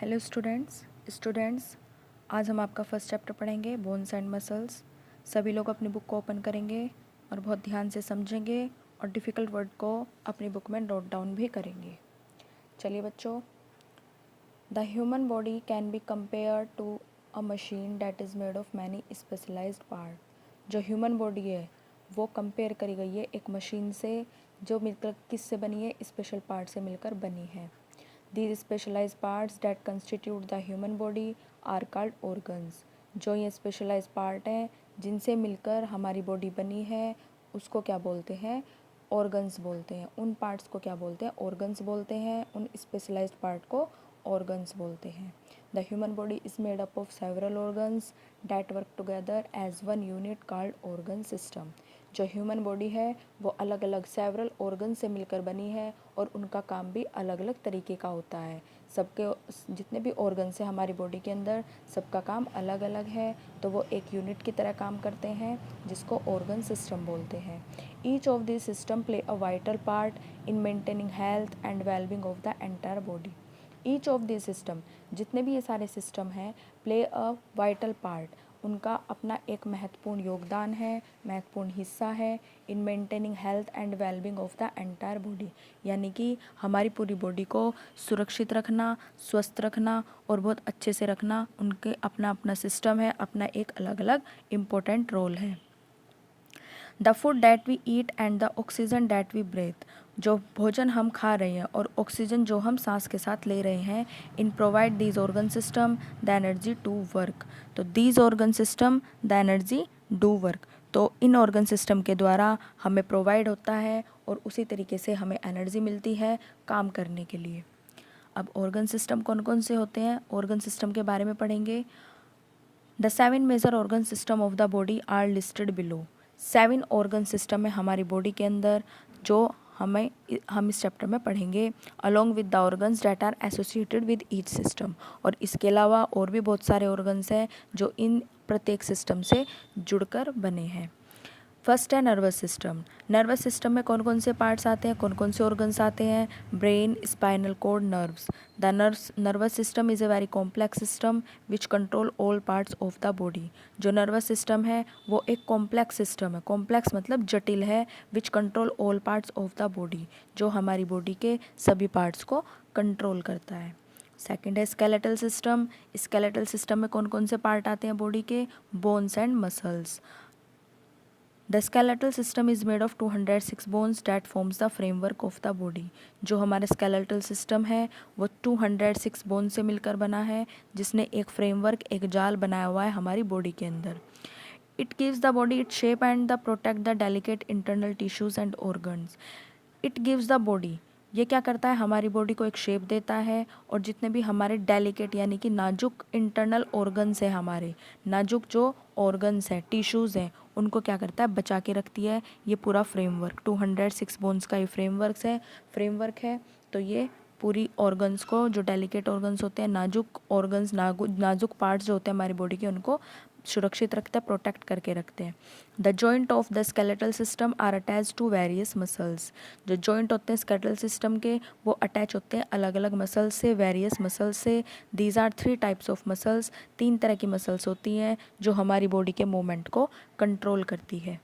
Hello students आज हम आपका फर्स्ट चैप्टर पढ़ेंगे बोन्स एंड मसल्स। सभी लोग अपनी बुक को ओपन करेंगे और बहुत ध्यान से समझेंगे और डिफ़िकल्ट वर्ड को अपनी बुक में नोट डाउन भी करेंगे। चलिए बच्चों, the human body can be compare to a machine that is made of many specialised part. जो ह्यूमन बॉडी है वो कंपेयर करी गई है एक मशीन से जो मिलकर किससे बनी है, स्पेशल पार्ट से मिलकर बनी है। These specialized parts that constitute the human body are called organs। जो ये स्पेशलाइज पार्ट हैं जिनसे मिलकर हमारी बॉडी बनी है उसको क्या बोलते हैं? ऑर्गन्स बोलते हैं। उन पार्ट्स को क्या बोलते हैं? ऑर्गन्स बोलते हैं। उन स्पेशलाइज्ड पार्ट को ऑर्गन्स बोलते हैं। The human body is made up of several organs that work together as one unit called organ system. जो ह्यूमन बॉडी है वो अलग अलग सेवरल ऑर्गन से मिलकर बनी है और उनका काम भी अलग अलग तरीके का होता है। सबके जितने भी ऑर्गन्स हैं हमारी बॉडी के अंदर सबका काम अलग अलग है, तो वो एक यूनिट की तरह काम करते हैं जिसको ऑर्गन सिस्टम बोलते हैं। Each of this system play a vital part in maintaining health and wellbeing of the entire body. Each of this system, जितने भी ये सारे सिस्टम हैं, प्ले अ वाइटल पार्ट, उनका अपना एक महत्वपूर्ण योगदान है, महत्वपूर्ण हिस्सा है in maintaining health and wellbeing of the entire body. यानी कि हमारी पूरी बॉडी को सुरक्षित रखना, स्वस्थ रखना और बहुत अच्छे से रखना उनके अपना अपना सिस्टम है, अपना एक अलग अलग इम्पोर्टेंट रोल है। The food that we eat and the oxygen that we breathe. जो भोजन हम खा रहे हैं और ऑक्सीजन जो हम सांस के साथ ले रहे हैं, in provide these organ system the energy to work. तो these organ system the energy do work, तो इन ऑर्गन सिस्टम के द्वारा हमें प्रोवाइड होता है और उसी तरीके से हमें एनर्जी मिलती है काम करने के लिए। अब ऑर्गन सिस्टम कौन कौन से होते हैं, ऑर्गन सिस्टम के बारे में पढ़ेंगे। The 7 major organ system of the body are listed below. 7 organ system है हमारी बॉडी के अंदर जो हम इस चैप्टर में पढ़ेंगे, along with the organs that are associated with each system. और इसके अलावा और भी बहुत सारे ऑर्गन्स हैं जो इन प्रत्येक सिस्टम से जुड़कर बने हैं। फर्स्ट है नर्वस सिस्टम। नर्वस सिस्टम में कौन कौन से पार्ट्स आते हैं, कौन कौन से ऑर्गन्स आते हैं? Brain, spinal cord, nerves. The nervous system is a very complex system which control all parts of the body. जो नर्वस सिस्टम है वो एक कॉम्प्लेक्स सिस्टम है, कॉम्प्लेक्स मतलब जटिल है, विच control all parts of the body, जो हमारी बॉडी के सभी पार्ट्स को कंट्रोल करता है। सेकेंड है स्केलेटल सिस्टम। स्केलेटल सिस्टम में कौन कौन से पार्ट आते हैं बॉडी के? Bones and muscles. The skeletal system is made of 206 bones that forms the framework of the body. जो हमारा स्केलेटल सिस्टम है वो 206 बोन से मिलकर बना है जिसने एक फ्रेमवर्क, एक जाल बनाया हुआ है हमारी बॉडी के अंदर। It gives the body it shape and the protect the delicate internal tissues and organs. It gives the body, ये क्या करता है? हमारी बॉडी को एक शेप देता है और जितने भी हमारे डेलिकेट यानी कि नाजुक इंटरनल ऑर्गन्स है, हमारे नाजुक जो ऑर्गन्स हैं, टिश्यूज़ हैं, उनको क्या करता है? बचा के रखती है ये पूरा फ्रेमवर्क। 206 बोन्स का ये फ्रेमवर्क है। तो ये पूरी ऑर्गन्स को, जो डेलिकेट ऑर्गन्स होते हैं, नाजुक ऑर्गन्स, नाजुक पार्ट्स जो होते हैं हमारी बॉडी के, उनको सुरक्षित रखते हैं, प्रोटेक्ट करके रखते हैं। The joint of the skeletal system are attach to various muscles. जो जॉइंट होते हैं स्केलेटल सिस्टम के वो अटैच होते हैं अलग अलग मसल्स से, वेरियस मसल्स से। These are 3 types of muscles. 3 तरह की मसल्स होती हैं जो हमारी बॉडी के मूवमेंट को कंट्रोल करती है।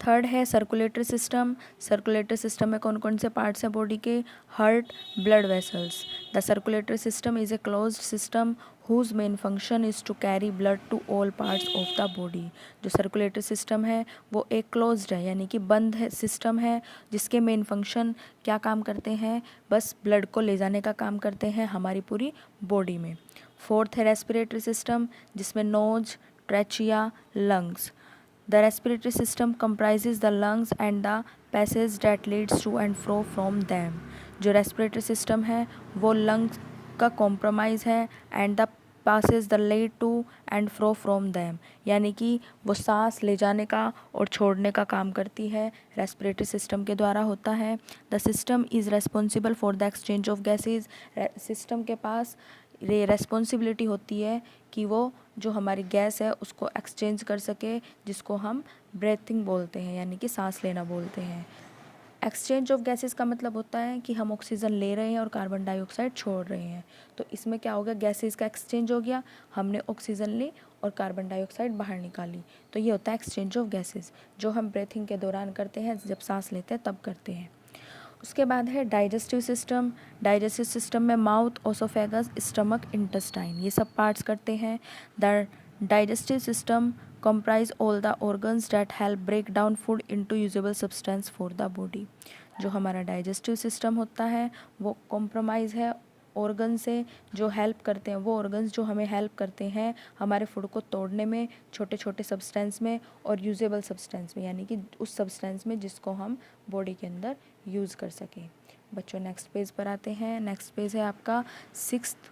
थर्ड है सर्कुलेटरी सिस्टम। सर्कुलेटरी सिस्टम में कौन कौन से पार्ट्स हैं बॉडी के? Heart, blood vessels. The circulatory system is a closed system whose main function is to carry blood to all parts of the body. जो सर्कुलेटरी सिस्टम है वो एक क्लोज्ड है यानी कि बंद है सिस्टम है जिसके मेन फंक्शन क्या काम करते हैं? बस ब्लड को ले जाने का काम करते हैं हमारी पूरी बॉडी में। फोर्थ है रेस्पिरेटरी सिस्टम जिसमें nose, trachea, lungs. The respiratory system comprises the lungs and the passage that leads to and from them। जो रेस्पिरेटरी सिस्टम है वो लंग्स का कॉम्प्रोमाइज़ है and the passages the lead to and from them, यानी कि वो सांस ले जाने का और छोड़ने का काम करती है, रेस्पिरेटरी सिस्टम के द्वारा होता है। The system is responsible for the exchange of gases. System के पास ये रेस्पॉन्सिबिलिटी होती है कि वो जो हमारी गैस है उसको एक्सचेंज कर सके, जिसको हम ब्रीथिंग बोलते हैं यानी कि सांस लेना बोलते हैं। एक्सचेंज ऑफ गैसेस का मतलब होता है कि हम ऑक्सीजन ले रहे हैं और कार्बन डाइऑक्साइड छोड़ रहे हैं। तो इसमें क्या हो गया, गैसेस का एक्सचेंज हो गया, हमने ऑक्सीजन ली और कार्बन डाइऑक्साइड बाहर निकाली। तो ये होता है एक्सचेंज ऑफ गैसेस, जो हम ब्रीथिंग के दौरान करते हैं, जब सांस लेते हैं तब करते हैं। उसके बाद है डाइजेस्टिव सिस्टम। डाइजेस्टिव सिस्टम में माउथ, ओसोफेगस, स्टमक, इंटेस्टाइन, ये सब पार्ट्स करते हैं। The digestive system comprise all the organs that help break down food into usable substance for the body। जो हमारा डाइजेस्टिव सिस्टम होता है वो कॉम्प्रोमाइज़ है ऑर्गन से, जो हेल्प करते हैं, वो ऑर्गन्स जो हमें हेल्प करते हैं हमारे फूड को तोड़ने में, छोटे छोटे सब्सटेंस में और यूजेबल सब्सटेंस में, यानी कि उस सब्सटेंस में जिसको हम बॉडी के अंदर यूज़ कर सकें। बच्चों नेक्स्ट पेज पर आते हैं। नेक्स्ट पेज है आपका 6th,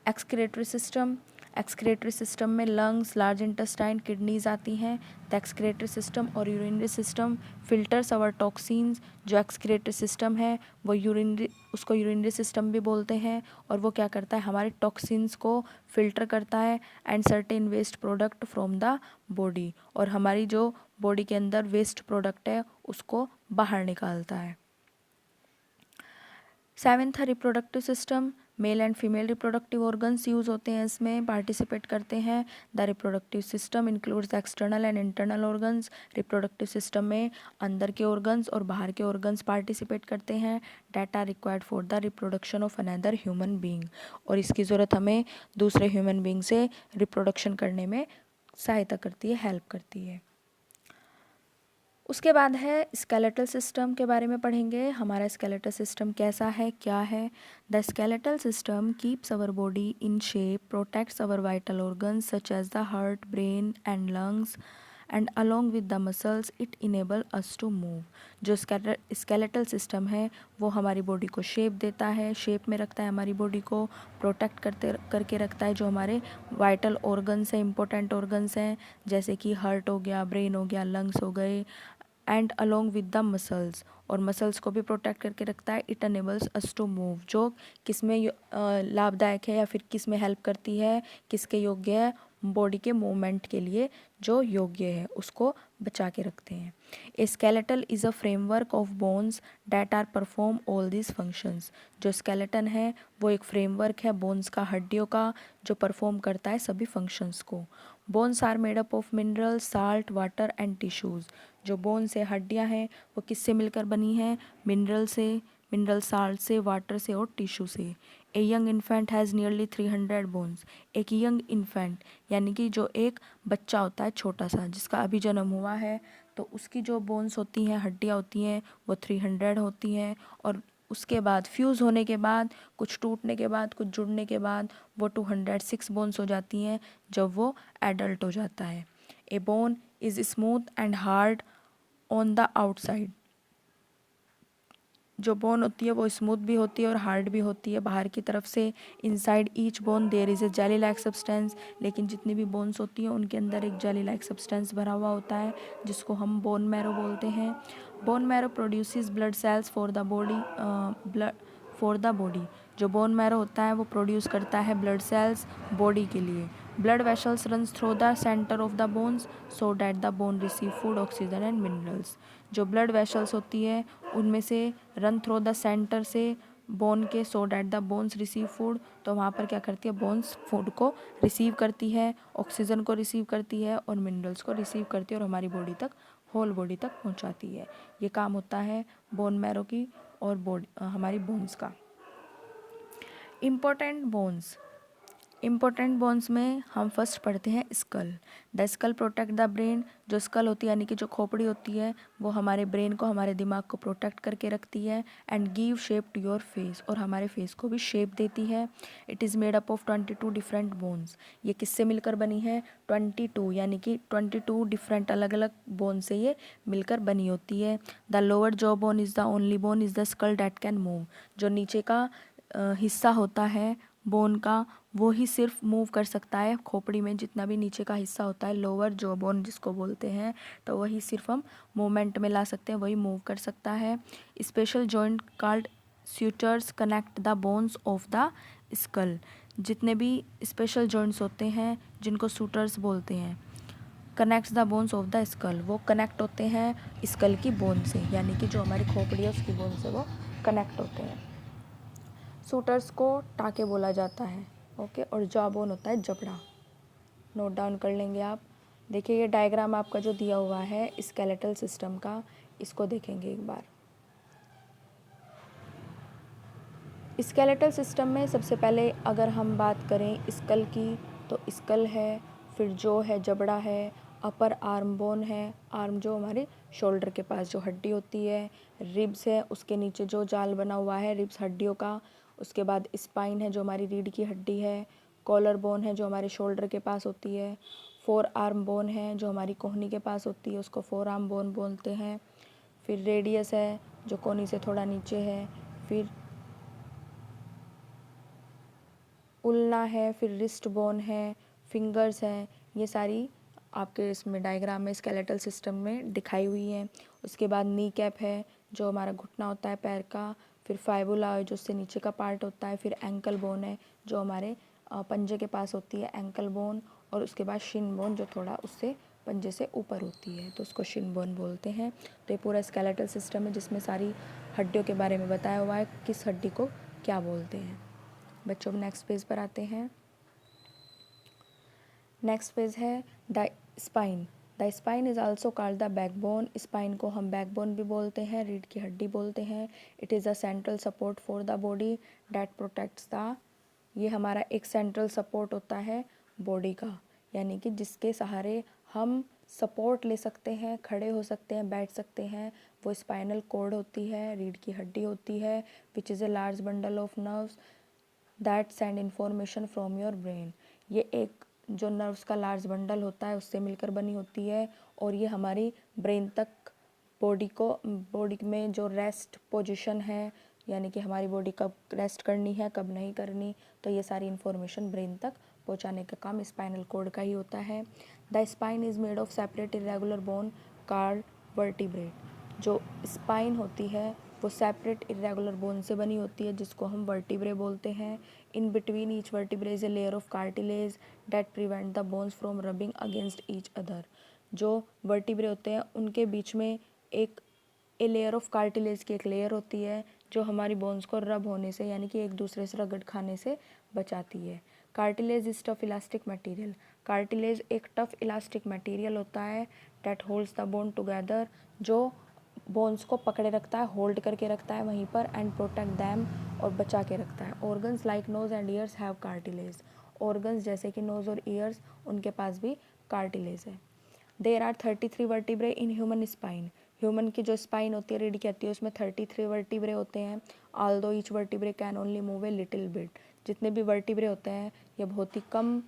excretory system. Excretory system में लंग्स, लार्ज इंटेस्टाइन, किडनीज आती हैं। द एक्सक्रीटरी सिस्टम और यूरिनरी सिस्टम फिल्टर्स अवर टॉक्सिन्स। जो एक्सक्रीटरी सिस्टम है वो उसको यूरिनरी सिस्टम भी बोलते हैं, और वो क्या करता है, हमारे टॉक्सिन्स को फिल्टर करता है and certain waste product from the body, और हमारी जो बॉडी के अंदर वेस्ट प्रोडक्ट है उसको बाहर निकालता है। 7th है reproductive system. Male and female reproductive organs use होते हैं, इसमें पार्टिसिपेट करते हैं। The reproductive system includes the external and internal organs. Reproductive system में अंदर के ऑर्गन्स और बाहर के ऑर्गन्स पार्टिसिपेट करते हैं। That are required for the reproduction of another human being, और इसकी ज़रूरत हमें दूसरे ह्यूमन बींग से रिप्रोडक्शन करने में सहायता करती है, हेल्प करती है। उसके बाद है स्केलेटल सिस्टम के बारे में पढ़ेंगे। हमारा स्केलेटल सिस्टम कैसा है, क्या है। The skeletal system keeps our body in shape, protects our vital organs such as the heart, brain and lungs, and along with the muscles it enable us to move. जो skeletal system है वो हमारी body को shape देता है, shape में रखता है, हमारी बॉडी को प्रोटेक्ट करके रखता है। जो हमारे वाइटल ऑर्गन्स हैं, इंपॉर्टेंट ऑर्गन्स हैं, जैसे कि हार्ट हो गया, ब्रेन हो गया, लंग्स हो गए, and along with the muscles, और मसल्स को भी प्रोटेक्ट करके रखता है। It enables us to move, जो किस में लाभदायक है या फिर किस में हेल्प करती है, किसके योग्य है, बॉडी के मूवमेंट के लिए जो योग्य है उसको बचा के रखते हैं। A skeletal is a framework of bones that are perform all this functions. जो स्केलेटन है वो एक फ्रेमवर्क है बोन्स का, हड्डियों का, जो परफॉर्म करता है सभी फंक्शंस को। Bones are made up of minerals, salt, water and tissues. जो बोन्स है, हड्डियाँ हैं, वो किससे मिलकर बनी हैं, मिनरल से, मिनरल साल्ट से, वाटर से और टिश्यू से। A young infant has nearly 300 bones. एक यंग इन्फेंट यानी कि जो एक बच्चा होता है छोटा सा, जिसका अभी जन्म हुआ है, तो उसकी जो बोन्स होती हैं, हड्डियाँ होती हैं, वो 300 होती हैं, और उसके बाद फ्यूज़ होने के बाद, कुछ टूटने के बाद, कुछ जुड़ने के बाद वो 206 बोन्स हो जाती हैं जब वो एडल्ट हो जाता है। A bone is smooth and hard on the outside. जो बोन होती है वो स्मूथ भी होती है और हार्ड भी होती है बाहर की तरफ से। Inside each bone there is a jelly like substance. लेकिन जितनी भी बोन्स होती हैं उनके अंदर एक जेली लाइक सब्सटेंस भरा हुआ होता है, जिसको हम बोन मैरो बोलते हैं। Bone marrow produces blood cells for the body. जो बोन मैरो होता है वो प्रोड्यूस करता है ब्लड सेल्स बॉडी के लिए। Blood vessels runs through the centre of the bones so that the bone receive food, oxygen and minerals. जो blood vessels होती है उनमें से रन थ्रू द सेंटर से बोन के, so that the bones receive food. तो वहाँ पर क्या करती है, बोन्स फूड को रिसीव करती है, ऑक्सीजन को रिसीव करती है और मिनरल्स को रिसीव करती है, और हमारी बॉडी तक, होल बॉडी तक पहुँचाती है। ये काम होता है बोन मैरो की और हमारी बोन्स का। Important bones. इम्पोर्टेंट बोन्स में हम फर्स्ट पढ़ते हैं skull. The skull protect the brain. जो स्कल होती है यानी कि जो खोपड़ी होती है वो हमारे ब्रेन को, हमारे दिमाग को प्रोटेक्ट करके रखती है। And give shape to your face, और हमारे फेस को भी शेप देती है। It is made up of 22 different bones. ये किससे मिलकर बनी है, 22, यानी कि 22 डिफरेंट अलग अलग बोन से ये मिलकर बनी होती है। The lower jaw bone is the only bone is the skull that can move. जो नीचे का हिस्सा होता है बोन का वो ही सिर्फ मूव कर सकता है। खोपड़ी में जितना भी नीचे का हिस्सा होता है, लोअर जॉ बोन जिसको बोलते हैं, तो वही सिर्फ हम मूवमेंट में ला सकते हैं, वही मूव कर सकता है। Special joint called suitors connect the bones of the skull. जितने भी स्पेशल जॉइंट्स होते हैं जिनको सूटर्स बोलते हैं, connects the bones of the skull, वो कनेक्ट होते हैं स्कल की बोन से, यानी कि जो हमारी खोपड़ी है उसकी बोन से वो कनेक्ट होते हैं। सूटर्स को टाके बोला जाता है, ओके, और जॉ बोन होता है जबड़ा। नोट डाउन कर लेंगे आप। देखिए ये डायग्राम आपका जो दिया हुआ है स्केलेटल सिस्टम का, इसको देखेंगे एक बार। स्केलेटल सिस्टम में सबसे पहले अगर हम बात करें स्कल की, तो स्कल है, फिर जो है जबड़ा है, अपर आर्म बोन है, आर्म जो हमारे शोल्डर के पास जो हड्डी होती है, रिब्स है, उसके नीचे जो जाल बना हुआ है रिब्स हड्डियों का, उसके बाद स्पाइन है जो हमारी रीढ़ की हड्डी है, कॉलर बोन है जो हमारे शोल्डर के पास होती है, फोर आर्म बोन है जो हमारी कोहनी के पास होती है, उसको फोर आर्म बोन बोलते हैं, फिर रेडियस है जो कोहनी से थोड़ा नीचे है, फिर उल्ना है, फिर रिस्ट बोन है, फिंगर्स हैं, ये सारी आपके इसमें डायग्राम में स्केलेटल सिस्टम में दिखाई हुई हैं। उसके बाद नी कैप है जो हमारा घुटना होता है पैर का, फिर फाइबुला है जो उससे नीचे का पार्ट होता है, फिर एंकल बोन है जो हमारे पंजे के पास होती है एंकल बोन, और उसके बाद शिन बोन जो थोड़ा उससे पंजे से ऊपर होती है तो उसको शिन बोन बोलते हैं। तो ये पूरा स्केलेटल सिस्टम है जिसमें सारी हड्डियों के बारे में बताया हुआ है, किस हड्डी को क्या बोलते हैं। बच्चों नेक्स्ट पेज पर आते हैं। नेक्स्ट पेज है the spine. The spine is also called the backbone. Spine को हम बैकबोन भी बोलते हैं, रीढ़ की हड्डी बोलते हैं। It is a central support for the body that protects the, ये हमारा एक सेंट्रल सपोर्ट होता है बॉडी का, यानी कि जिसके सहारे हम सपोर्ट ले सकते हैं, खड़े हो सकते हैं, बैठ सकते हैं, वो स्पाइनल कॉर्ड होती है, रीढ़ की हड्डी होती है, which is a large bundle of nerves that send information from your brain. ये एक जो नर्व्स का लार्ज बंडल होता है उससे मिलकर बनी होती है, और ये हमारी ब्रेन तक बॉडी में जो रेस्ट पोजीशन है, यानी कि हमारी बॉडी कब रेस्ट करनी है कब नहीं करनी, तो ये सारी इन्फॉर्मेशन ब्रेन तक पहुंचाने का काम स्पाइनल कॉर्ड का ही होता है। The spine is made of separate irregular bone called vertebrate. जो स्पाइन होती है वो सेपरेट इरेगुलर बोन से बनी होती है जिसको हम वर्टिब्रे बोलते हैं। In between each vertebrae is a layer of cartilage that prevent the bones from rubbing against each other. जो वर्टिब्रे होते हैं उनके बीच में एक लेयर ऑफ कार्टिलेज की एक लेयर होती है जो हमारी बोन्स को रब होने से, यानी कि एक दूसरे से रगड़ खाने से बचाती है। Cartilage is tough elastic material. Cartilage एक टफ इलास्टिक मटेरियल होता है that holds the bone together, जो बोन्स को पकड़े रखता है, होल्ड करके रखता है वहीं पर, एंड प्रोटेक्ट दैम, और बचा के रखता है। Organs like nose and ears have cartilage. Organs जैसे कि नोज और ईयर्स, उनके पास भी कार्टिलेज है। There are 33 vertebrae in human spine. Human की जो स्पाइन होती है, रीढ़ की हड्डी, उसमें 33 वर्टिब्रे होते हैं। Although each vertebrae can only move a little bit. जितने भी वर्टिब्रे होते हैं ये बहुत ही कम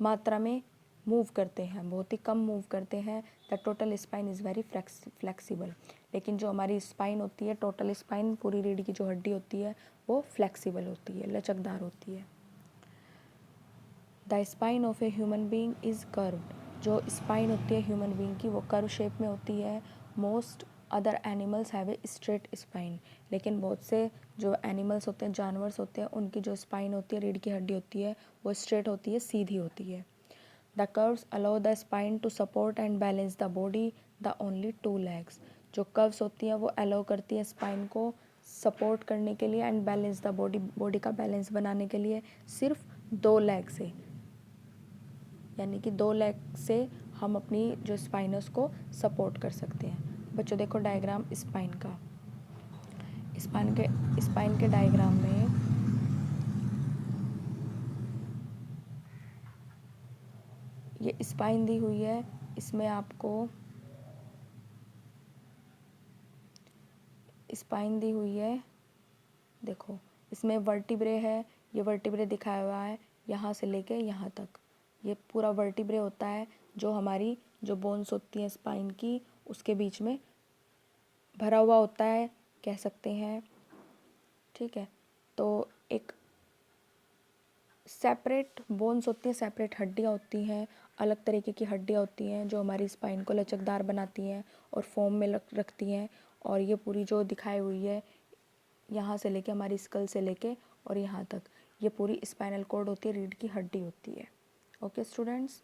मात्रा में मूव करते हैं, बहुत ही कम मूव करते हैं। The total spine is very flexible. लेकिन जो हमारी स्पाइन होती है, टोटल स्पाइन, पूरी रीढ़ की जो हड्डी होती है वो फ्लेक्सिबल होती है, लचकदार होती है। The spine of a human being is curved. जो स्पाइन होती है ह्यूमन बींग की वो कर्व शेप में होती है। Most other animals have a straight spine. लेकिन बहुत से जो एनिमल्स होते हैं, जानवर्स होते हैं, उनकी जो स्पाइन होती है, रीढ़ की हड्डी होती है, वो स्ट्रेट होती है, सीधी होती है। The curves allow the spine to support and balance the body the only two legs. जो कर्व्स होती हैं वो अलाउ करती है स्पाइन को सपोर्ट करने के लिए and balance the body, body का बैलेंस बनाने के लिए सिर्फ 2 लेग से, यानी कि 2 लेग से हम अपनी जो स्पाइनस को सपोर्ट कर सकते हैं। बच्चों देखो डायग्राम स्पाइन का। स्पाइन के डायग्राम में ये स्पाइन दी हुई है, इसमें आपको स्पाइन दी हुई है। देखो इसमें वर्टिब्रे है, ये वर्टिब्रे दिखाया हुआ है यहाँ से लेके यहाँ तक, ये पूरा वर्टिब्रे होता है जो हमारी जो बोन्स होती हैं स्पाइन की उसके बीच में भरा हुआ होता है, कह सकते हैं। ठीक है, तो एक सेपरेट बोन्स होती हैं, सेपरेट हड्डियाँ होती हैं, अलग तरीके की हड्डियाँ होती हैं जो हमारी स्पाइन को लचकदार बनाती हैं और फॉर्म में रखती हैं। और ये पूरी जो दिखाई हुई है यहाँ से लेके हमारी स्कल से लेके और यहाँ तक, ये पूरी स्पाइनल कॉर्ड होती है, रीढ़ की हड्डी होती है। ओके स्टूडेंट्स,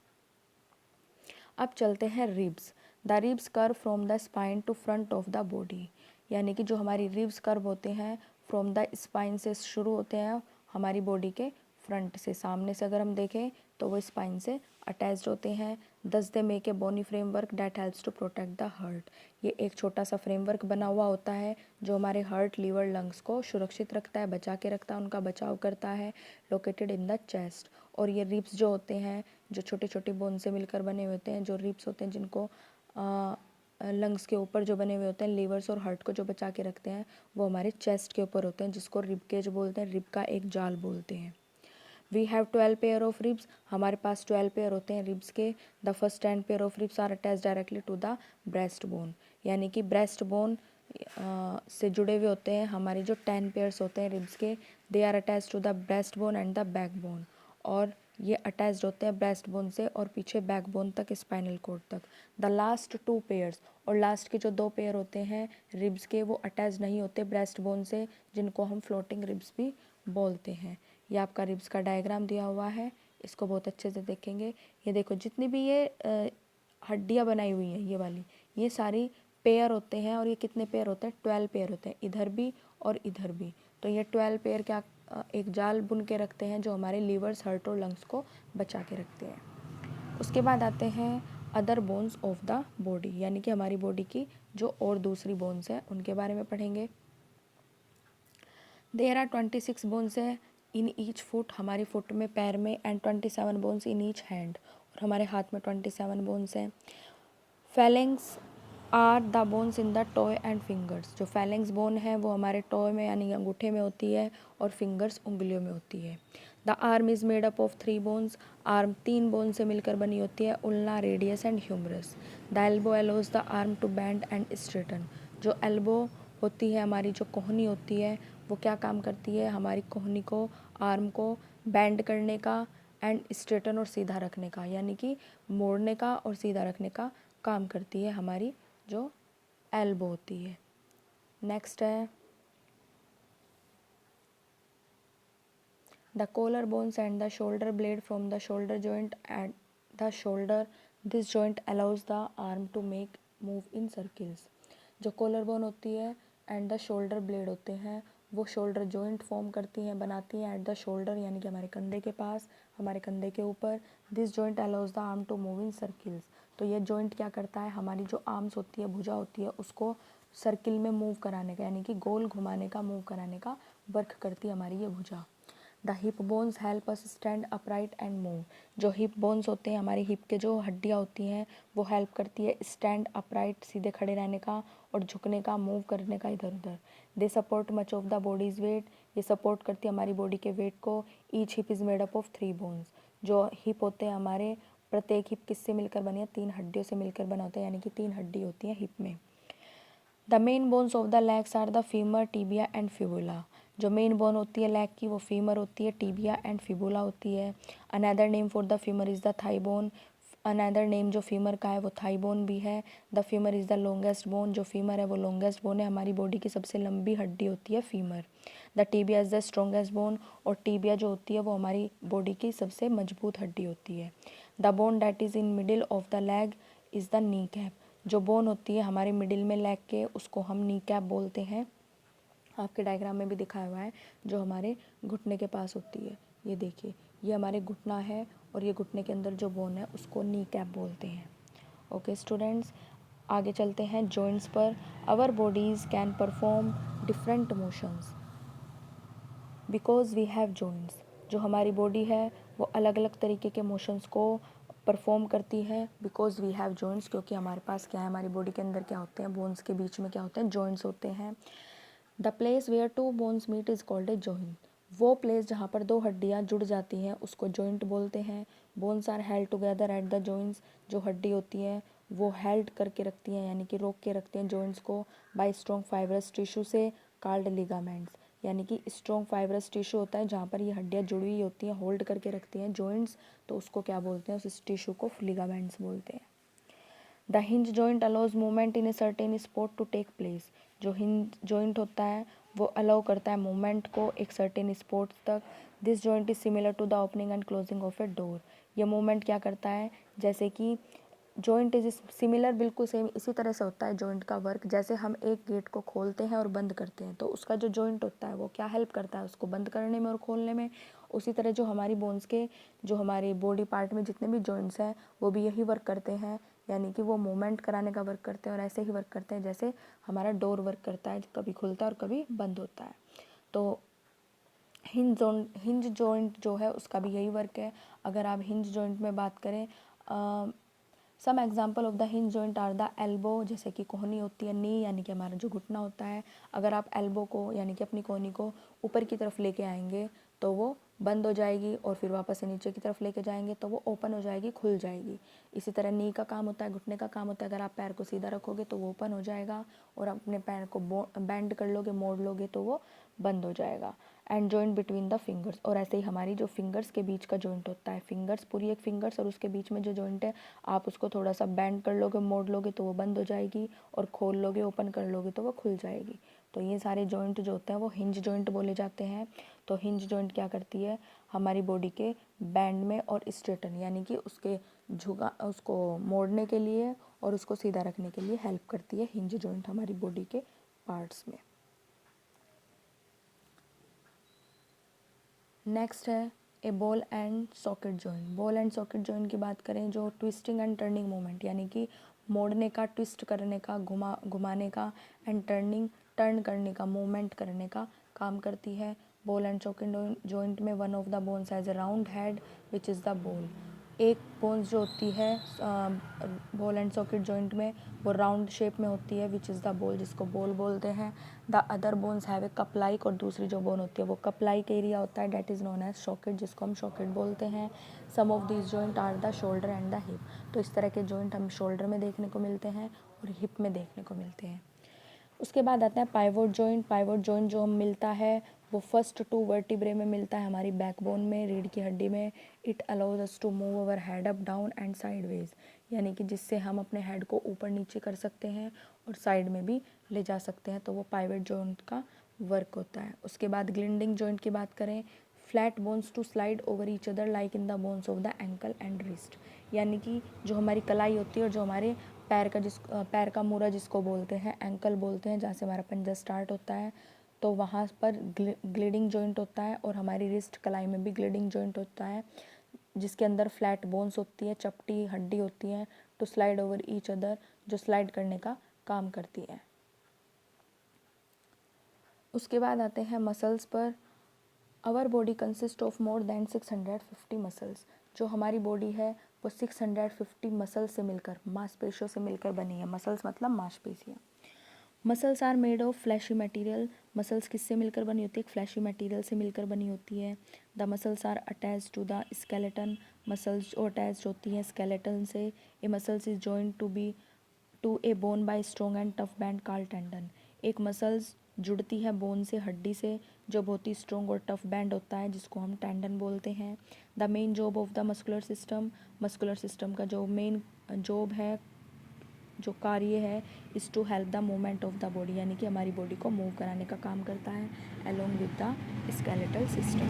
अब चलते हैं ribs. The ribs curve from the spine to front of the body, यानी कि जो हमारी रिब्स कर्व होते हैं फ्रॉम द स्पाइन से शुरू होते हैं हमारी बॉडी के फ्रंट से, सामने से अगर हम देखें तो वो स्पाइन से अटैच्ड होते हैं। Thus they make a bony framework that helps to protect the heart, ये एक छोटा सा फ्रेमवर्क बना हुआ होता है जो हमारे हार्ट, लीवर, लंग्स को सुरक्षित रखता है, बचा के रखता है, उनका बचाव करता है। लोकेटेड इन द चेस्ट, और ये रिब्स जो होते हैं जो छोटे छोटे बोन से मिलकर बने हुए होते हैं, जो रिब्स होते हैं जिनको लंग्स के ऊपर जो बने हुए होते हैं, लीवर्स और हार्ट को जो बचा के रखते हैं, वो हमारे चेस्ट के ऊपर होते हैं, जिसको रिब केज बोलते हैं, रिब का एक जाल बोलते हैं। We have 12 pair of ribs, हमारे पास 12 पेयर होते हैं रिब्स के। The first 10 pair of ribs are attach directly to the breast bone, यानी कि ब्रेस्ट बोन से जुड़े हुए होते हैं हमारी जो 10 पेयर्स होते हैं रिब्स के। They are attach to the breast bone and the back bone, और ये अटैच्ड होते हैं ब्रेस्ट बोन से और पीछे बैक बोन तक, स्पाइनल कॉर्ड तक। द लास्ट 2 पेयर्स, और लास्ट के जो 2 पेयर होते हैं रिब्स के, वो अटैच नहीं होते ब्रेस्ट बोन से, जिनको हम फ्लोटिंग रिब्स भी बोलते हैं। ये आपका रिब्स का डायग्राम दिया हुआ है, इसको बहुत अच्छे से देखेंगे। ये देखो जितनी भी ये हड्डियाँ बनाई हुई हैं ये वाली, ये सारी पेयर होते हैं, और ये कितने पेयर होते हैं? 12 पेयर होते हैं, इधर भी और इधर भी। तो ये 12 पेयर क्या एक जाल बुन के रखते हैं जो हमारे लीवर्स, हार्ट और लंग्स को बचा के रखते हैं। उसके बाद आते हैं other bones of the body, यानी कि हमारी बॉडी की जो और दूसरी बोन्स हैं उनके बारे में पढ़ेंगे। देयर आर 26 बोन्स है इन ईच फुट, हमारी फुट में, पैर में, and 27 bones in each hand, और हमारे हाथ में 27 बोन्स हैं। Phalanges are the bones in the toe and fingers, जो फैलेंग्स बोन है वो हमारे टॉय में यानी अंगूठे में होती है, और फिंगर्स उंगलियों में होती है। The arm is made up of 3 bones, arm 3 bone से मिलकर बनी होती है, ulna, radius and humerus. The elbow allows the arm to bend and straighten, जो एल्बो होती है हमारी, जो कोहनी होती है, वो क्या काम करती है? हमारी कोहनी को, आर्म को बैंड करने का एंड स्ट्रेटन और सीधा रखने का, यानी कि मोड़ने का और सीधा रखने का काम करती है हमारी जो एल्बो होती है। नेक्स्ट है the collar bones and the shoulder blade from the shoulder joint at the shoulder, this joint allows the arm to make move in circles. जो कॉलर बोन होती है एंड द शोल्डर ब्लेड होते हैं, वो shoulder joint form करती हैं, बनाती हैं एट द शोल्डर, यानी कि हमारे कंधे के पास, हमारे कंधे के ऊपर। This joint allows the arm to move in circles, तो ये जॉइंट क्या करता है? हमारी जो आर्म्स होती है, भुजा होती है, उसको सर्किल में मूव कराने का, यानी कि गोल घुमाने का, मूव कराने का वर्क करती है हमारी ये भुजा। The hip bones help us stand upright and move, जो हिप बोन्स होते हैं हमारी हिप के जो हड्डियाँ होती हैं, वो हेल्प करती है स्टैंड अपराइट, सीधे खड़े रहने का, और झुकने का, मूव करने का इधर उधर। They support much of the body's weight, ये सपोर्ट करती है हमारी बॉडी के वेट को। Each hip is made up of 3 bones, जो हिप होते हैं हमारे, प्रत्येक हिप किससे मिलकर बनी है? 3 हड्डियों से मिलकर बना होता है, यानी कि 3 हड्डी होती हैं हिप में। The main bones of the legs are the femur, tibia and fibula, जो मेन बोन होती है लेग की वो फीमर होती है, टीबिया एंड फिबुला होती है। Another name for the femur is the thigh bone, another name जो फीमर का है वो थाई बोन भी है। The femur is the longest bone, जो फीमर है वो लॉन्गेस्ट बोन है, हमारी बॉडी की सबसे लंबी हड्डी होती है femur. The tibia is the strongest bone, और टीबिया जो होती है वो हमारी बॉडी की सबसे मजबूत हड्डी होती है। The bone that is in middle of the leg is the knee cap, जो बोन होती है हमारे मिडिल में लेग के, उसको हम नी कैप बोलते हैं। आपके डायग्राम में भी दिखाया हुआ है, जो हमारे घुटने के पास होती है। ये देखिए, ये हमारे घुटना है, और ये घुटने के अंदर जो बोन है उसको नी कैप बोलते हैं। ओके स्टूडेंट्स, आगे चलते हैं जॉइंट्स पर। Our bodies can perform different motions because we have joints, जो हमारी बॉडी है वो अलग अलग तरीके के मोशंस को परफॉर्म करती है, बिकॉज वी हैव जॉइंट्स, क्योंकि हमारे पास क्या है, हमारी बॉडी के अंदर क्या होते हैं, बोन्स के बीच में क्या होते हैं? जॉइंट्स होते हैं। The place where 2 bones meet is called a joint, वो प्लेस जहाँ पर 2 हड्डियाँ जुड़ जाती हैं उसको जॉइंट बोलते हैं। Bones are held together at the joints, जो हड्डी होती हैं वो हेल्ड करके रखती हैं, यानी कि रोक के रखते हैं जॉइंट्स को, बाय स्ट्रॉन्ग फाइब्रस टिश्यू से कॉल्ड लिगामेंट्स, यानी कि स्ट्रॉन्ग फाइब्रस टिश्यू होता है जहाँ पर ये हड्डियाँ जुड़ी हुई होती हैं, होल्ड करके रखती हैं जॉइंट्स, तो उसको क्या बोलते हैं? उस टिश्यू को लिगामेंट्स बोलते हैं। The hinge joint allows movement in a certain spot to take place, जो हिंज जॉइंट होता है वो अलाउ करता है मूवमेंट को एक सर्टेन स्पॉट तक। This joint is similar to the opening and closing of a door, ये मूवमेंट क्या करता है? जैसे कि जॉइंट इज सिमिलर, बिल्कुल सेम इसी तरह से होता है जॉइंट का वर्क। जैसे हम एक गेट को खोलते हैं और बंद करते हैं तो उसका जो जॉइंट होता है वो क्या हेल्प करता है उसको बंद करने में और खोलने में। उसी तरह जो हमारी बोन्स के, जो हमारे बॉडी पार्ट में जितने भी जॉइंट्स हैं वो भी यही वर्क करते हैं, यानी कि वो मूवमेंट कराने का वर्क करते हैं और ऐसे ही वर्क करते हैं जैसे हमारा डोर वर्क करता है, कभी खुलता है और कभी बंद होता है। तो हिंज जॉइंट जो है उसका भी यही वर्क है। अगर आप हिंज जॉइंट में बात करें, some example of the hinge joint are the elbow, जैसे कि कोहनी होती है, नी यानी कि हमारा जो घुटना होता है। अगर आप एल्बो को यानी कि अपनी कोहनी को ऊपर की तरफ लेके आएंगे तो वो बंद हो जाएगी, और फिर वापस से नीचे की तरफ लेके जाएंगे तो वो ओपन हो जाएगी, खुल जाएगी। इसी तरह नी का काम होता है, घुटने का काम होता है, अगर आप पैर को सीधा रखोगे तो वो ओपन हो जाएगा, और अपने पैर को बैंड कर लोगे, मोड़ लोगे तो वो बंद हो जाएगा। And joint between the fingers, और ऐसे ही हमारी जो फिंगर्स के बीच का जॉइंट होता है, फिंगर्स पूरी एक फिंगर्स और उसके बीच में जो जॉइंट है, आप उसको थोड़ा सा बैंड कर लोगे, मोड़ लोगे तो वो बंद हो जाएगी, और खोल लोगे, ओपन कर लोगे तो वो खुल जाएगी। तो ये सारे जॉइंट जो होते हैं वो हिंज जॉइंट बोले जाते हैं। तो हिंज जॉइंट क्या करती है, हमारी बॉडी के बैंड में और स्ट्रेटन यानी कि उसके उसको मोड़ने के लिए और उसको सीधा रखने के लिए हेल्प करती है हिंज जॉइंट हमारी बॉडी के पार्ट्स में। नेक्स्ट है a ball and socket joint. Ball and socket joint की बात करें, जो ट्विस्टिंग एंड टर्निंग मूवमेंट यानी कि मोड़ने का, ट्विस्ट करने का, घुमाने का, एंड टर्न करने का, मूवमेंट करने का काम करती है। बॉल एंड सॉकेट जॉइंट में one of the bones has a round head which is the ball. एक बोन्स जो होती है बॉल एंड सॉकेट जॉइंट में वो राउंड शेप में होती है विच इज़ द बॉल, जिसको बॉल बोलते हैं। The other bones have a cup like, और दूसरी जो बोन होती है वो कप लाइक एरिया होता है, that is known as socket, जिसको हम सॉकेट बोलते हैं। Some of this joint are the shoulder and the hip. तो इस तरह के जॉइंट हम शोल्डर में देखने को मिलते हैं और हिप में देखने को मिलते हैं। उसके बाद आता है पाइवोट जॉइंट। पाइवोट जॉइंट जो हम मिलता है वो फर्स्ट 2 वर्टिब्रे में मिलता है, हमारी बैकबोन में, रीढ़ की हड्डी में। It allows us to move our head up down and sideways, यानी कि जिससे हम अपने हेड को ऊपर नीचे कर सकते हैं और साइड में भी ले जा सकते हैं। तो वो पाइवोट जॉइंट का वर्क होता है। उसके बाद ग्लिंडिंग जॉइंट की बात करें, flat bones to slide over each other like in the bones of the ankle and wrist, यानी कि जो हमारी कलाई होती है और जो हमारे पैर का मूरा जिसको बोलते हैं, एंकल बोलते हैं, जहाँ से हमारा पंजा स्टार्ट होता है, तो वहाँ पर ग्लिडिंग जॉइंट होता है। और हमारी रिस्ट कलाई में भी ग्लिडिंग जॉइंट होता है, जिसके अंदर फ्लैट बोन्स होती है, चपटी हड्डी होती है, to slide over each other, जो स्लाइड करने का काम करती है। उसके बाद आते हैं मसल्स पर। Our body consist of more than 650 muscles. जो हमारी बॉडी है वो 650 मसल्स से मिलकर, मांसपेशियों से मिलकर बनी है। मसल्स मतलब मांसपेशियाँ। Muscles are made of fleshy material. Muscles किससे मिलकर बनी होती है, एक फ्लैशी मटेरियल से मिलकर बनी होती है। The muscles are attach to the skeleton. Muscles जो अटैच होती हैं स्केलेटन से। A muscles is joint to a bone by strong and tough band called tendon. एक मसल्स जुड़ती है बोन से, हड्डी से, जो बहुत ही स्ट्रॉन्ग और टफ बैंड होता है, जिसको हम टेंडन बोलते हैं। The main job of the muscular system का जो मेन जॉब है, जो कार्य है, is to help the movement of the body, यानी कि हमारी बॉडी को मूव कराने का काम करता है along with the skeletal system.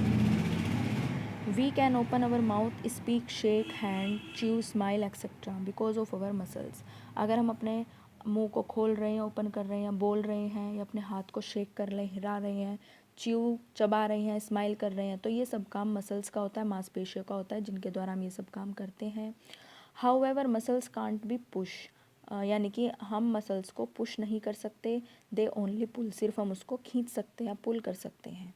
We can open our mouth, speak, shake hand, chew, smile etcetera because of our muscles. अगर हम अपने मुंह को खोल रहे हैं, ओपन कर रहे हैं, बोल रहे हैं, या अपने हाथ को शेक कर रहे हैं, हिला रहे हैं, च्यू चबा रहे हैं, स्माइल कर रहे हैं, तो ये सब काम मसल्स का होता है, मांसपेशियों का होता है, जिनके द्वारा हम ये सब काम करते हैं। However muscles can't be push, यानी कि हम मसल्स को पुश नहीं कर सकते, दे ओनली पुल, सिर्फ हम उसको खींच सकते हैं, पुल कर सकते हैं।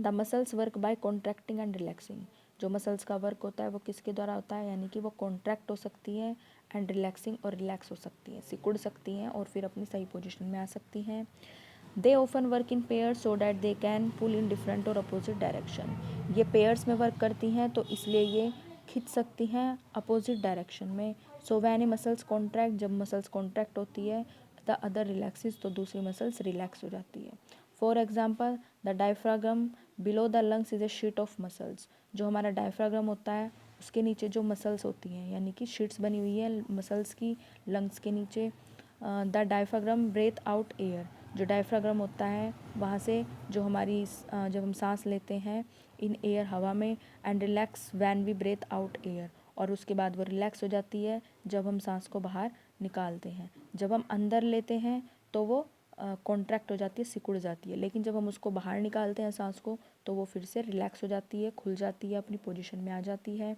The muscles work by contracting and relaxing. जो मसल्स का वर्क होता है वो किसके द्वारा होता है, यानी कि वो कॉन्ट्रैक्ट हो सकती है एंड रिलैक्सिंग, और रिलैक्स हो सकती हैं, सिकुड़ सकती हैं और फिर अपनी सही पोजिशन में आ सकती हैं। They often work in pair so that they can pull in different और अपोजिट डायरेक्शन। ये पेयर्स में वर्क करती हैं तो इसलिए ये खींच सकती हैं अपोजिट डायरेक्शन में। So when a muscles contract, जब मसल्स कॉन्ट्रैक्ट होती है, द अदर रिलैक्सेस, तो दूसरी मसल्स रिलैक्स हो जाती है। For example the diaphragm below the lungs is a sheet of muscles. जो हमारा डायफ्राग्राम होता है उसके नीचे जो मसल्स होती हैं, यानी कि शीट्स बनी हुई है मसल्स की लंग्स के नीचे। The diaphragm breathe out air. जो डायफ्राग्राम होता है वहाँ से जो हमारी जब हम सांस लेते हैं इन एयर, हवा में, and relax when we breathe out air, और उसके बाद वो रिलैक्स हो जाती है जब हम सांस को बाहर निकालते हैं। जब हम अंदर लेते हैं तो वो कॉन्ट्रैक्ट हो जाती है, सिकुड़ जाती है, लेकिन जब हम उसको बाहर निकालते हैं सांस को तो वो फिर से रिलैक्स हो जाती है, खुल जाती है, अपनी पोजीशन में आ जाती है।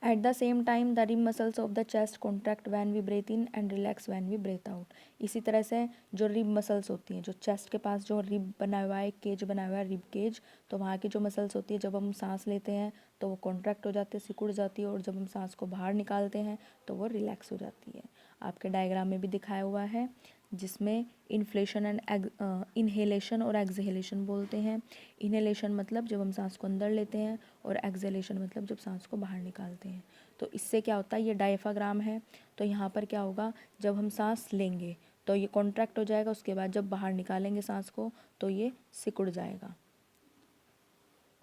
At the same time, the rib muscles of the chest contract when we breathe in and relax when we breathe out. इसी तरह से जो रिब मसल्स होती हैं, जो चेस्ट के पास जो रिब बना हुआ है, केज बना हुआ है, रिब केज, तो वहाँ की जो मसल्स होती है जब हम सांस लेते हैं तो वो कॉन्ट्रैक्ट हो जाती है, सिकुड़ जाती है, और जब हम सांस को बाहर निकालते हैं तो वो रिलैक्स हो जाती है। आपके डायग्राम में भी दिखाया हुआ है, जिसमें इन्फ्लेशन एंड इन्हेलेशन और एक्सहेलेशन बोलते हैं। इन्हेलेशन मतलब जब हम सांस को अंदर लेते हैं, और एक्सहेलेशन मतलब जब सांस को बाहर निकालते हैं। तो इससे क्या होता है, ये डायफ्राम है, तो यहाँ पर क्या होगा, जब हम सांस लेंगे तो ये कॉन्ट्रैक्ट हो जाएगा, उसके बाद जब बाहर निकालेंगे सांस को तो ये सिकुड़ जाएगा।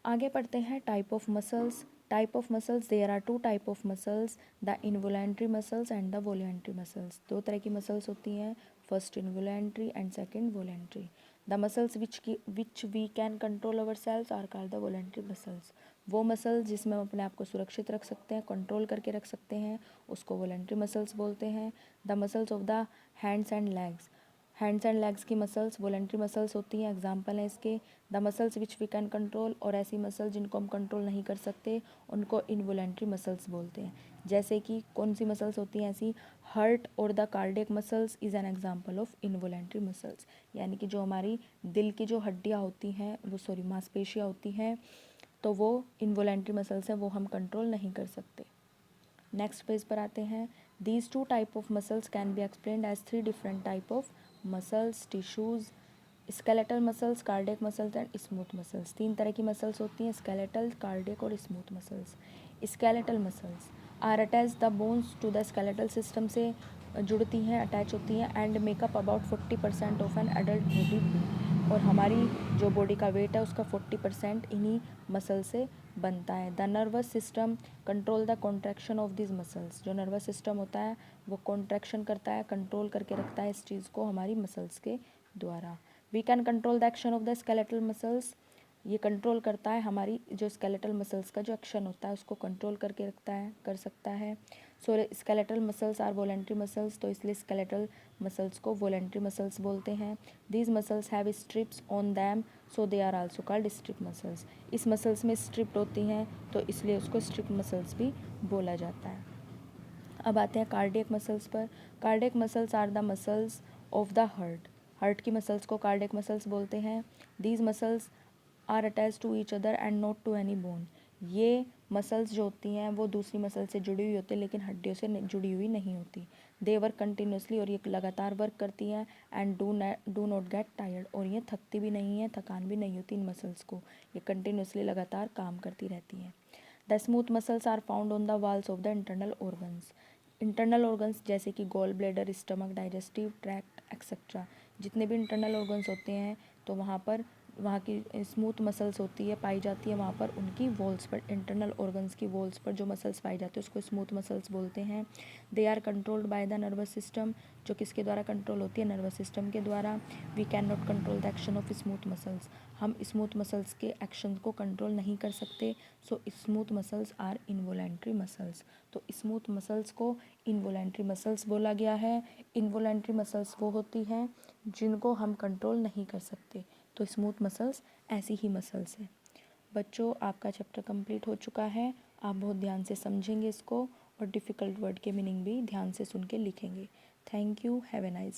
आगे पढ़ते हैं type of muscles. Type of muscles, there are two type of muscles, the involuntary muscles and the voluntary muscles. दो तरह की मसल्स होती हैं, first involuntary and second voluntary. The muscles which we can control our cells are called the voluntary muscles. वो muscles जिसमें हम अपने आप को सुरक्षित रख सकते हैं, कंट्रोल करके रख सकते हैं, उसको वॉलेंट्री मसल्स बोलते हैं। The muscles of the hands and legs, hands and legs की मसल्स वॉलेंट्री मसल्स होती हैं। एग्जाम्पल हैं इसके, the muscles which we can control, और ऐसी मसल्स जिनको हम कंट्रोल नहीं कर सकते उनको इनवॉलेंट्री मसल्स बोलते हैं। जैसे कि कौन सी मसल्स होती हैं ऐसी, हार्ट और the cardiac muscles is an example of involuntary muscles. यानी कि जो हमारी दिल की जो हड्डियाँ होती हैं, वो मांसपेशियाँ होती हैं, तो वो इनवॉलेंट्री मसल्स हैं, वो हम कंट्रोल नहीं कर सकते। नेक्स्ट पेज पर आते हैं। These two type of muscles can be explained as three different type of muscles, tissues, skeletal muscles, cardiac muscles and smooth muscles. तीन तरह की मसल्स होती हैं, स्केलेटल, कार्डियक और smooth muscles. Skeletal muscles are attach the bones to the skeletal system से जुड़ती हैं, attach होती हैं, and make up about 40% of an adult body weight, और हमारी जो बॉडी का वेट है उसका 40% इन्हीं मसल से बनता है। The nervous system control the contraction of this muscles. जो नर्वस सिस्टम होता है वो कॉन्ट्रैक्शन करता है, कंट्रोल करके रखता है इस चीज़ को हमारी मसल्स के द्वारा। We can control the action of the skeletal muscles, ये कंट्रोल करता है हमारी जो स्केलेटल मसल्स का जो एक्शन होता है उसको कंट्रोल करके रखता है, कर सकता है। So skeletal muscles are voluntary muscles, तो इसलिए स्केलेटल मसल्स को वॉलेंट्री मसल्स बोलते हैं। These muscles have strips on them, so they are also called strip muscles. इस मसल्स में स्ट्रिप्ड होती हैं तो इसलिए उसको स्ट्रिप मसल्स भी बोला जाता है। अब आते हैं कार्डियक मसल्स पर। Cardiac muscles are the muscles of the heart. Heart की मसल्स को कार्डियक मसल्स बोलते हैं। These muscles are attach to each other and not to any bone. ये मसल्स जो होती हैं वो दूसरी मसल से जुड़ी हुई होती है लेकिन हड्डियों से जुड़ी हुई नहीं होती। दे वर्क कंटिन्यूसली, और ये लगातार वर्क करती हैं, and do not get tired, और ये थकती भी नहीं है, थकान भी नहीं होती इन मसल्स को, ये कंटिन्यूसली लगातार काम करती रहती हैं। The smooth muscles are found on the walls of the internal organs. Internal organs जैसे कि gall bladder, stomach, digestive tract etcetera, जितने भी इंटरनल ऑर्गन्स होते हैं तो वहाँ की स्मूथ मसल्स होती है, पाई जाती है वहाँ पर, उनकी वॉल्स पर, इंटरनल ऑर्गन्स की वॉल्स पर जो मसल्स पाई जाती है उसको स्मूथ मसल्स बोलते हैं। They are controlled by the nervous system, जो किसके द्वारा कंट्रोल होती है, नर्वस सिस्टम के द्वारा। We can not control the action of smooth muscles, हम स्मूथ मसल्स के एक्शन को कंट्रोल नहीं कर सकते। So smooth muscles are involuntary muscles, तो स्मूथ मसल्स को इनवॉलेंट्री मसल्स बोला गया है। इनवॉलेंट्री मसल्स वो होती हैं जिनको हम कंट्रोल नहीं कर सकते, तो स्मूथ मसल्स ऐसी ही मसल्स हैं। बच्चों, आपका चैप्टर कंप्लीट हो चुका है, आप बहुत ध्यान से समझेंगे इसको, और डिफ़िकल्ट वर्ड के मीनिंग भी ध्यान से सुन के लिखेंगे। Thank you, have a nice